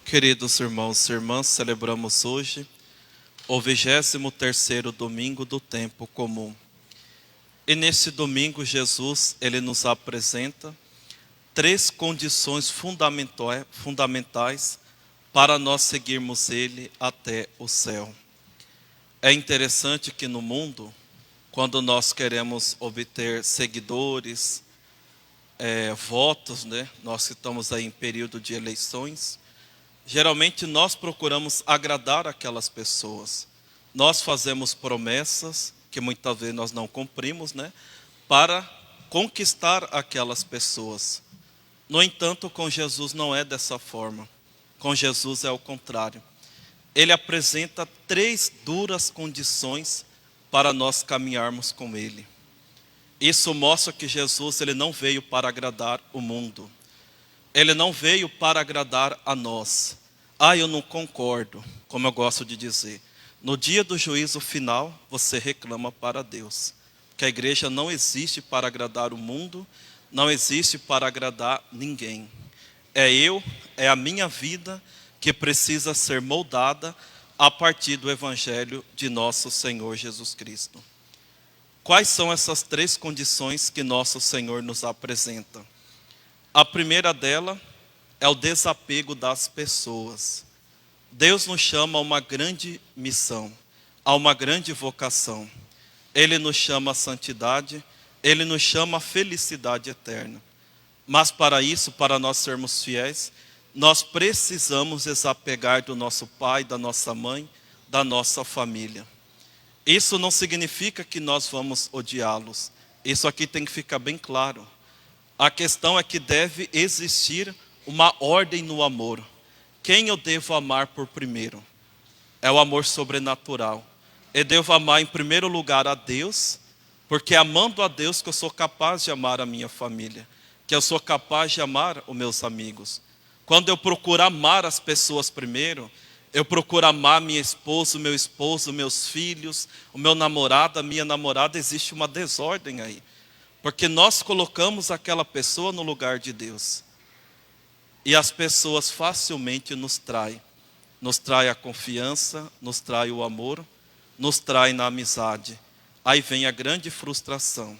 Queridos irmãos e irmãs, celebramos hoje o 23º domingo do tempo comum. E nesse domingo Jesus, ele nos apresenta três condições fundamentais para nós seguirmos ele até o céu. É interessante que no mundo, quando nós queremos obter seguidores, votos, nós que estamos aí em período de eleições, geralmente nós procuramos agradar aquelas pessoas. Nós fazemos promessas que muitas vezes nós não cumprimos, para conquistar aquelas pessoas. No entanto, com Jesus não é dessa forma. Com Jesus é o contrário. Ele apresenta três duras condições para nós caminharmos com Ele. Isso mostra que Jesus ele não veio para agradar o mundo. Ele não veio para agradar a nós. Eu não concordo, como eu gosto de dizer. No dia do juízo final, você reclama para Deus. Que a igreja não existe para agradar o mundo, não existe para agradar ninguém. É a minha vida que precisa ser moldada a partir do Evangelho de nosso Senhor Jesus Cristo. Quais são essas três condições que nosso Senhor nos apresenta? A primeira dela é o desapego das pessoas. Deus nos chama a uma grande missão, a uma grande vocação. Ele nos chama à santidade, Ele nos chama à felicidade eterna. Mas para isso, para nós sermos fiéis, nós precisamos desapegar do nosso pai, da nossa mãe, da nossa família. Isso não significa que nós vamos odiá-los. Isso aqui tem que ficar bem claro. A questão é que deve existir uma ordem no amor. Quem eu devo amar por primeiro? É o amor sobrenatural. Eu devo amar em primeiro lugar a Deus, porque é amando a Deus que eu sou capaz de amar a minha família, que eu sou capaz de amar os meus amigos. Quando eu procuro amar as pessoas primeiro, eu procuro amar minha esposa, o meu esposo, meus filhos, o meu namorado, a minha namorada, existe uma desordem aí. Porque nós colocamos aquela pessoa no lugar de Deus. E as pessoas facilmente nos traem. Nos trai a confiança, nos trai o amor, nos trai na amizade. Aí vem a grande frustração.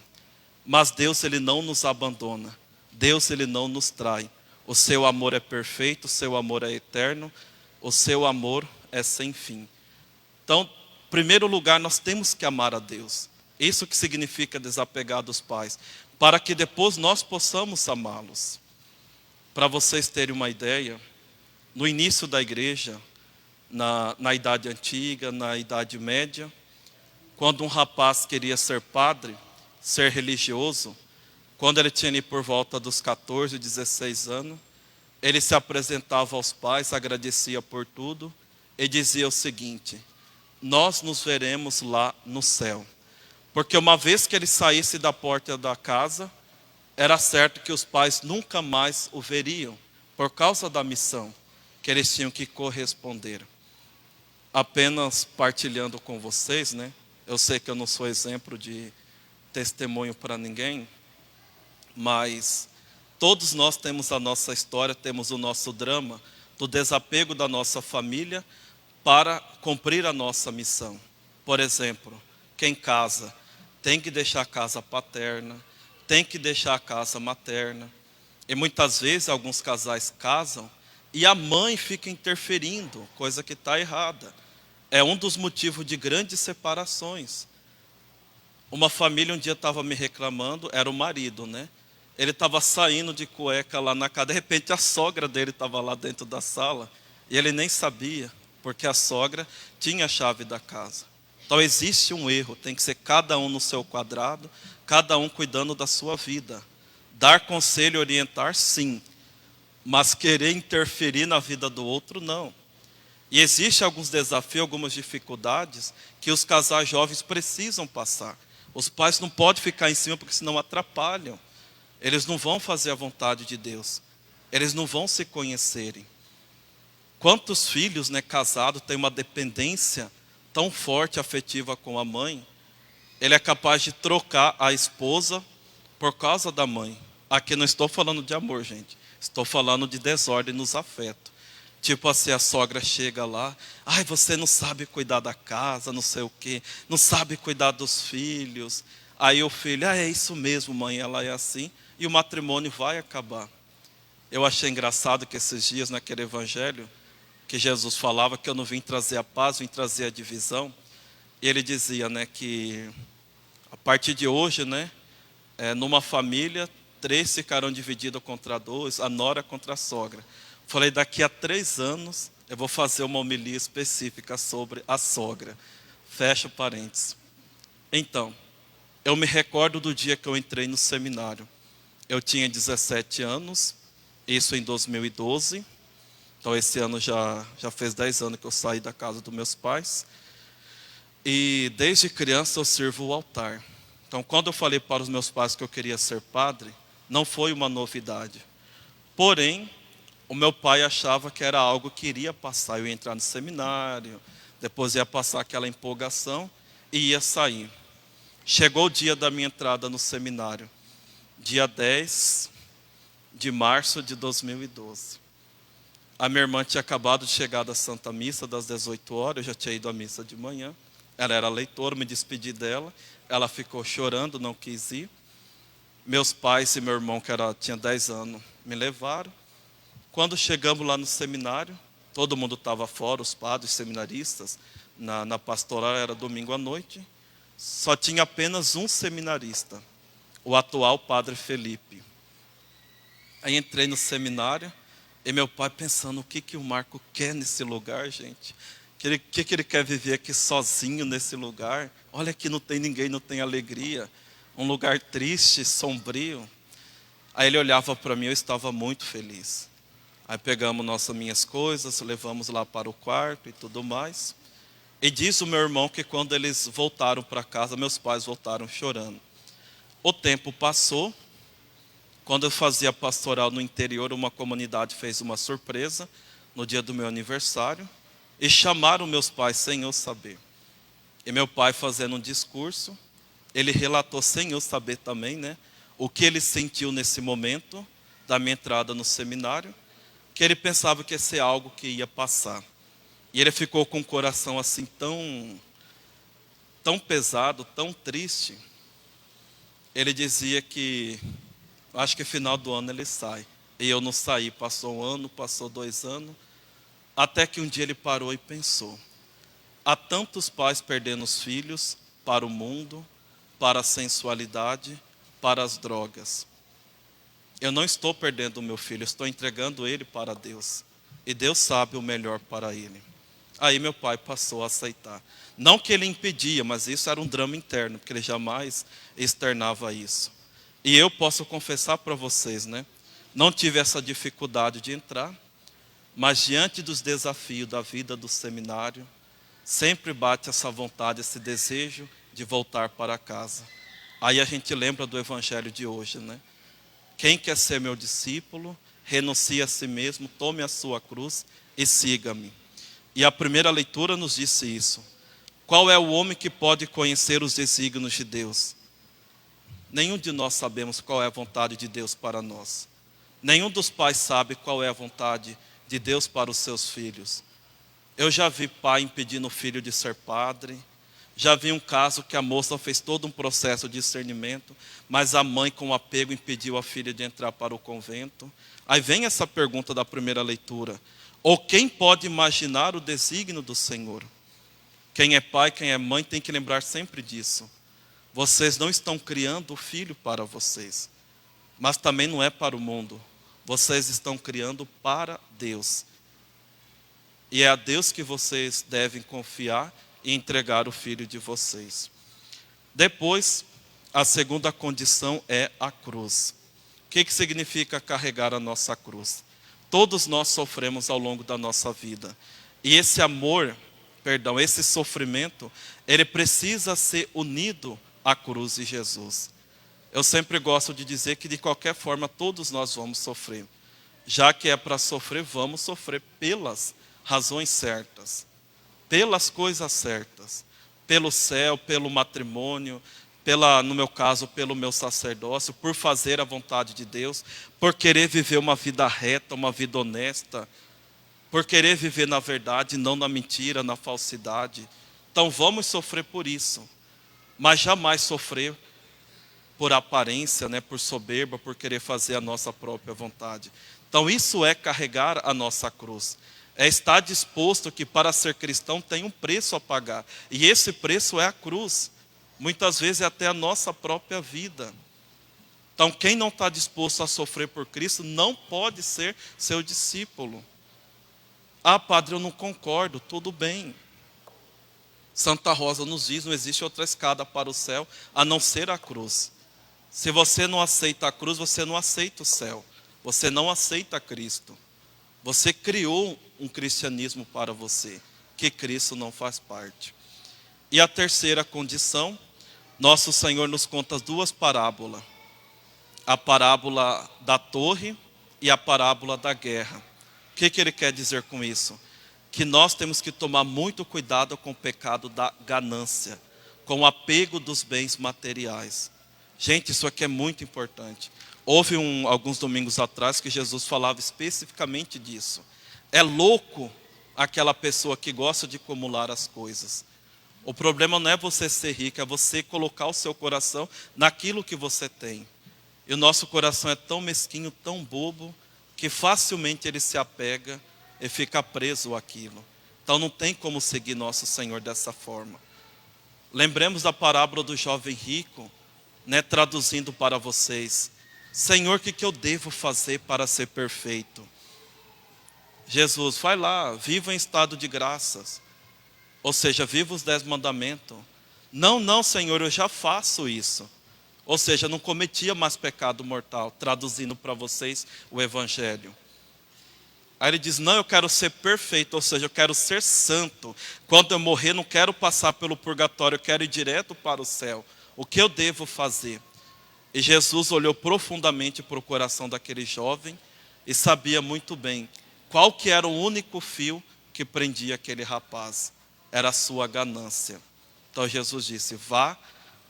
Mas Deus ele não nos abandona. Deus ele não nos trai. O seu amor é perfeito, o seu amor é eterno, o seu amor é sem fim. Então, em primeiro lugar, nós temos que amar a Deus. Isso que significa desapegar dos pais, para que depois nós possamos amá-los. Para vocês terem uma ideia, no início da igreja, na Idade Antiga, na Idade Média, quando um rapaz queria ser padre, ser religioso, quando ele tinha ali por volta dos 14, 16 anos, ele se apresentava aos pais, agradecia por tudo e dizia o seguinte: nós nos veremos lá no céu. Porque uma vez que ele saísse da porta da casa, era certo que os pais nunca mais o veriam, por causa da missão que eles tinham que corresponder. Apenas partilhando com vocês, eu sei que eu não sou exemplo de testemunho para ninguém, mas todos nós temos a nossa história, temos o nosso drama, do desapego da nossa família para cumprir a nossa missão. Por exemplo, quem casa tem que deixar a casa paterna, tem que deixar a casa materna. E muitas vezes alguns casais casam e a mãe fica interferindo, coisa que está errada. É um dos motivos de grandes separações. Uma família um dia estava me reclamando, era o marido, Ele estava saindo de cueca lá na casa, de repente a sogra dele estava lá dentro da sala, e ele nem sabia, porque a sogra tinha a chave da casa. Então existe um erro, tem que ser cada um no seu quadrado, cada um cuidando da sua vida. Dar conselho, orientar, sim, mas querer interferir na vida do outro, não. E existem alguns desafios, algumas dificuldades que os casais jovens precisam passar. Os pais não podem ficar em cima porque senão atrapalham. Eles não vão fazer a vontade de Deus. Eles não vão se conhecerem. Quantos filhos, casados, têm uma dependência tão forte, afetiva com a mãe, ele é capaz de trocar a esposa por causa da mãe. Aqui não estou falando de amor, gente. Estou falando de desordem nos afetos. Tipo assim, a sogra chega lá, ai, você não sabe cuidar da casa, não sei o quê, não sabe cuidar dos filhos. Aí o filho, é isso mesmo, mãe, ela é assim, e o matrimônio vai acabar. Eu achei engraçado que esses dias, naquele evangelho, que Jesus falava que eu não vim trazer a paz, vim trazer a divisão. E ele dizia, né, que a partir de hoje, né, numa família, 3 ficarão divididos contra 2, a nora contra a sogra. Falei, daqui a 3 anos, eu vou fazer uma homilia específica sobre a sogra. Fecha parênteses. Então, eu me recordo do dia que eu entrei no seminário. Eu tinha 17 anos, isso em 2012. Então, esse ano já fez 10 anos que eu saí da casa dos meus pais. E desde criança eu sirvo o altar. Então, quando eu falei para os meus pais que eu queria ser padre, não foi uma novidade. Porém, o meu pai achava que era algo que iria passar. Eu ia entrar no seminário, depois ia passar aquela empolgação e ia sair. Chegou o dia da minha entrada no seminário, dia 10 de março de 2012. A minha irmã tinha acabado de chegar da Santa Missa, das 18 horas, eu já tinha ido à missa de manhã. Ela era leitora, me despedi dela. Ela ficou chorando, não quis ir. Meus pais e meu irmão, que tinha 10 anos, me levaram. Quando chegamos lá no seminário, todo mundo estava fora, os padres, seminaristas. Na pastoral era domingo à noite. Só tinha apenas um seminarista, o atual padre Felipe. Aí entrei no seminário e meu pai pensando, o que o Marco quer nesse lugar, gente? O que ele quer viver aqui sozinho nesse lugar? Olha que não tem ninguém, não tem alegria. Um lugar triste, sombrio. Aí ele olhava para mim, eu estava muito feliz. Aí pegamos minhas coisas, levamos lá para o quarto e tudo mais. E diz o meu irmão que quando eles voltaram para casa, meus pais voltaram chorando. O tempo passou. Quando eu fazia pastoral no interior, uma comunidade fez uma surpresa no dia do meu aniversário. E chamaram meus pais sem eu saber. E meu pai fazendo um discurso, ele relatou sem eu saber também, né, o que ele sentiu nesse momento da minha entrada no seminário, que ele pensava que ia ser algo que ia passar. E ele ficou com o coração assim tão pesado, tão triste. Ele dizia que, acho que final do ano ele sai. E eu não saí, passou 1 ano, passou 2 anos. Até que um dia ele parou e pensou, há tantos pais perdendo os filhos para o mundo, para a sensualidade, para as drogas. Eu não estou perdendo o meu filho, estou entregando ele para Deus. E Deus sabe o melhor para ele. Aí meu pai passou a aceitar. Não que ele impedia, mas isso era um drama interno, porque ele jamais externava isso. E eu posso confessar para vocês, né? Não tive essa dificuldade de entrar, mas diante dos desafios da vida do seminário, sempre bate essa vontade, esse desejo de voltar para casa. Aí a gente lembra do evangelho de hoje, né? Quem quer ser meu discípulo, renuncie a si mesmo, tome a sua cruz e siga-me. E a primeira leitura nos disse isso. Qual é o homem que pode conhecer os desígnios de Deus? Nenhum de nós sabemos qual é a vontade de Deus para nós. Nenhum dos pais sabe qual é a vontade de Deus para os seus filhos. Eu já vi pai impedindo o filho de ser padre. Já vi um caso que a moça fez todo um processo de discernimento, mas a mãe com apego impediu a filha de entrar para o convento. Aí vem essa pergunta da primeira leitura. Ou quem pode imaginar o desígnio do Senhor? Quem é pai, quem é mãe tem que lembrar sempre disso. Vocês não estão criando o filho para vocês, mas também não é para o mundo. Vocês estão criando para Deus. E é a Deus que vocês devem confiar e entregar o filho de vocês. Depois, a segunda condição é a cruz. O que significa carregar a nossa cruz? Todos nós sofremos ao longo da nossa vida. E esse amor, esse sofrimento, ele precisa ser unido à cruz de Jesus. Eu sempre gosto de dizer que de qualquer forma todos nós vamos sofrer. Já que é para sofrer, vamos sofrer pelas razões certas, pelas coisas certas, pelo céu, pelo matrimônio, no meu caso, pelo meu sacerdócio, por fazer a vontade de Deus, por querer viver uma vida reta, uma vida honesta. por querer viver na verdade, não na mentira, na falsidade. Então vamos sofrer por isso, mas jamais sofrer por aparência, né, por soberba, por querer fazer a nossa própria vontade. Então isso é carregar a nossa cruz. É estar disposto que para ser cristão tem um preço a pagar. E esse preço é a cruz. Muitas vezes é até a nossa própria vida. Então quem não está disposto a sofrer por Cristo não pode ser seu discípulo. Ah, padre, eu não concordo, tudo bem. Santa Rosa nos diz, não existe outra escada para o céu a não ser a cruz. Se você não aceita a cruz, você não aceita o céu. Você não aceita Cristo. Você criou um cristianismo para você, que Cristo não faz parte. E a terceira condição, nosso Senhor nos conta duas parábolas. A parábola da torre e a parábola da guerra. O que ele quer dizer com isso? Que nós temos que tomar muito cuidado com o pecado da ganância, com o apego dos bens materiais. Gente, isso aqui é muito importante. Houve alguns domingos atrás que Jesus falava especificamente disso. É louco aquela pessoa que gosta de acumular as coisas. O problema não é você ser rico, é você colocar o seu coração naquilo que você tem. E o nosso coração é tão mesquinho, tão bobo, que facilmente ele se apega e fica preso àquilo. Então não tem como seguir nosso Senhor dessa forma. Lembremos da parábola do jovem rico, né, traduzindo para vocês. Senhor, o que eu devo fazer para ser perfeito? Jesus, vai lá, viva em estado de graças. Ou seja, viva os 10 mandamentos. Não, Senhor, eu já faço isso. Ou seja, não cometia mais pecado mortal, traduzindo para vocês o Evangelho. Aí ele diz, não, eu quero ser perfeito, ou seja, eu quero ser santo. Quando eu morrer, não quero passar pelo purgatório, eu quero ir direto para o céu. O que eu devo fazer? E Jesus olhou profundamente para o coração daquele jovem e sabia muito bem qual que era o único fio que prendia aquele rapaz. Era a sua ganância. Então Jesus disse, vá,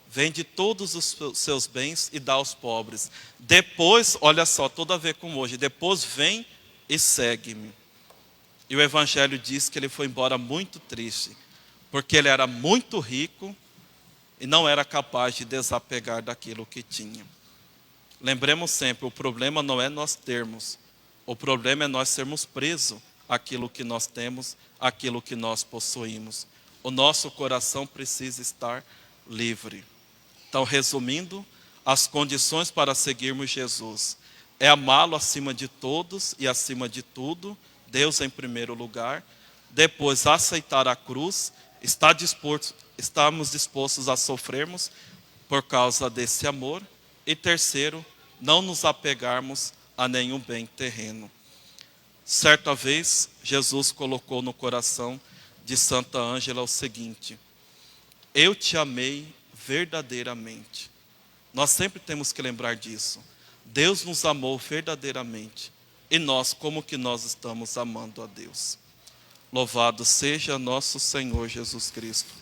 vende todos os seus bens e dá aos pobres. Depois, olha só, tudo a ver com hoje, depois vem e segue-me. E o Evangelho diz que ele foi embora muito triste, porque ele era muito rico e não era capaz de desapegar daquilo que tinha. Lembremos sempre, o problema não é nós termos, o problema é nós sermos presos àquilo que nós temos, àquilo que nós possuímos. O nosso coração precisa estar livre. Então, resumindo, as condições para seguirmos Jesus é amá-lo acima de todos e acima de tudo, Deus em primeiro lugar. Depois, aceitar a cruz, estarmos dispostos a sofrermos por causa desse amor. E terceiro, não nos apegarmos a nenhum bem terreno. Certa vez, Jesus colocou no coração de Santa Ângela o seguinte: eu te amei verdadeiramente. Nós sempre temos que lembrar disso. Deus nos amou verdadeiramente. E nós, como que nós estamos amando a Deus? Louvado seja nosso Senhor Jesus Cristo.